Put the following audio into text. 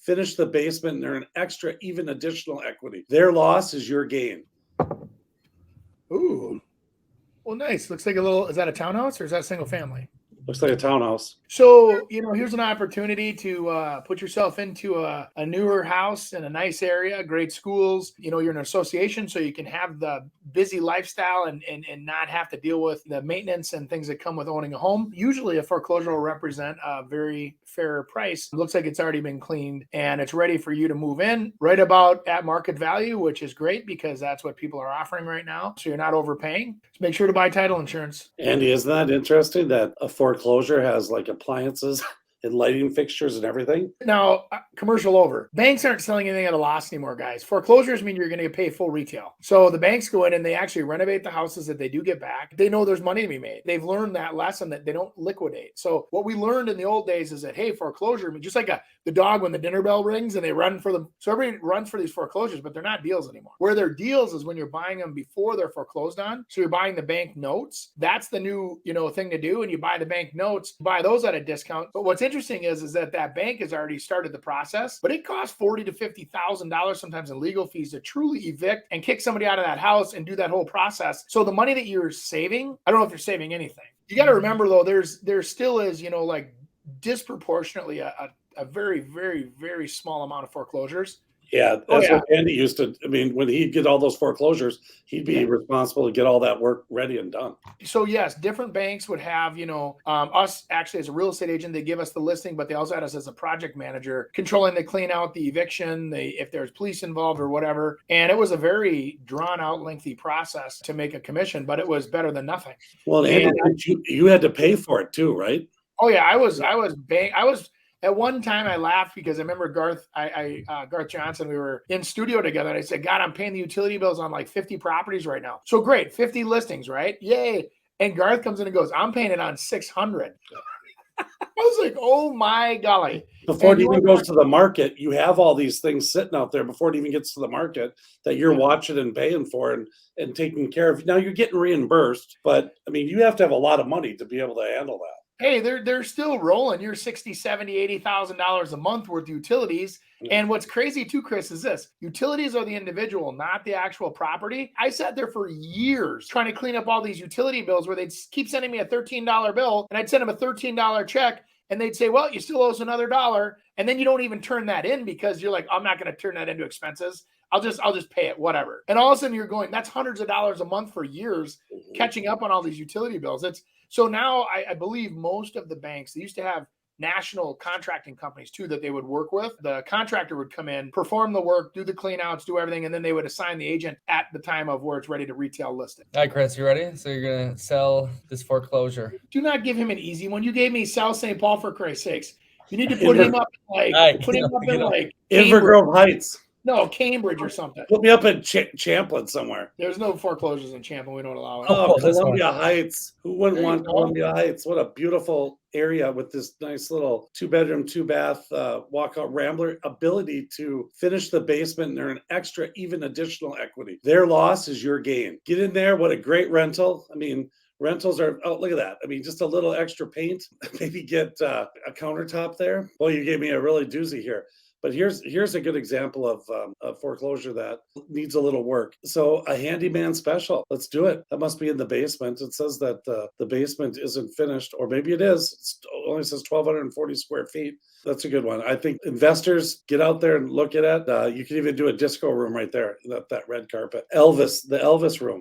finish the basement and earn extra, even additional equity. Their loss is your gain. Ooh. Well, nice. Looks like a little, is that a townhouse or is that single family? Looks like a townhouse. So, here's an opportunity to put yourself into a newer house in a nice area, great schools. You're in an association, so you can have the busy lifestyle and not have to deal with the maintenance and things that come with owning a home. Usually a foreclosure will represent a very fair price. It looks like it's already been cleaned and it's ready for you to move in right about at market value, which is great because that's what people are offering right now. So you're not overpaying. So make sure to buy title insurance. Andy, isn't that interesting that a foreclosure has like appliances and lighting fixtures and everything? Now, commercial over. Banks aren't selling anything at a loss anymore, guys. Foreclosures mean you're going to pay full retail. So the banks go in and they actually renovate the houses that they do get back. They know there's money to be made. They've learned that lesson that they don't liquidate. So what we learned in the old days is that, hey, foreclosure, just like the dog when the dinner bell rings and they run for them. So everybody runs for these foreclosures, but they're not deals anymore. Where they're deals is when you're buying them before they're foreclosed on. So you're buying the bank notes. That's the new, thing to do. And you buy the bank notes, buy those at a discount. But what's interesting is that bank has already started the process, but it costs $40,000 to $50,000 sometimes in legal fees to truly evict and kick somebody out of that house and do that whole process. So the money that you're saving, I don't know if you're saving anything. You got to remember though, there still is, like disproportionately a very, very, very small amount of foreclosures. Yeah, that's what Andy used to. I mean, when he'd get all those foreclosures, he'd be responsible to get all that work ready and done. So yes, different banks would have, us actually as a real estate agent, they give us the listing, but they also had us as a project manager controlling the clean out, the eviction, if there's police involved or whatever. And it was a very drawn out, lengthy process to make a commission, but it was better than nothing. Well, Andy, you had to pay for it too, right? Oh yeah, I was at one time I laughed because I remember Garth Johnson, we were in studio together and I said, God, I'm paying the utility bills on like 50 properties right now. So great, 50 listings, right? Yay. And Garth comes in and goes, I'm paying it on 600. I was like, oh my golly. Before it even goes to the market, you have all these things sitting out there before it even gets to the market that you're watching and paying for and taking care of. Now you're getting reimbursed, but I mean, you have to have a lot of money to be able to handle that. Hey, they're still rolling. You're $60,000, $70,000, $80,000 a month worth of utilities. And what's crazy too, Chris, is this. Utilities are the individual, not the actual property. I sat there for years trying to clean up all these utility bills where they'd keep sending me a $13 bill and I'd send them a $13 check and they'd say, well, you still owe us another $1. And then you don't even turn that in because you're like, I'm not going to turn that into expenses. I'll just pay it, whatever. And all of a sudden you're going, that's hundreds of dollars a month for years catching up on all these utility bills. So now I believe most of the banks, they used to have national contracting companies too that they would work with. The contractor would come in, perform the work, do the clean outs, do everything, and then they would assign the agent at the time of where it's ready to retail list it. All right, Chris, you ready? So you're going to sell this foreclosure. Do not give him an easy one. You gave me South St. Paul for Christ's sakes. You need to put him up in Inver Grove Heights. No, Cambridge or something. Put me up in Champlin somewhere. There's no foreclosures in Champlin. We don't allow it. Oh, Columbia Heights. Who wouldn't want Columbia Heights? What a beautiful area with this nice little 2-bedroom, 2-bath walkout rambler. Ability to finish the basement and earn extra, even additional equity. Their loss is your gain. Get in there. What a great rental. I mean, rentals are, look at that. I mean, just a little extra paint. Maybe get a countertop there. Well, you gave me a really doozy here. But here's a good example of a foreclosure that needs a little work. So a handyman special. Let's do it. That must be in the basement. It says that the basement isn't finished, or maybe it is. It only says 1,240 square feet. That's a good one. I think investors get out there and look at it. You can even do a disco room right there, that red carpet. The Elvis room.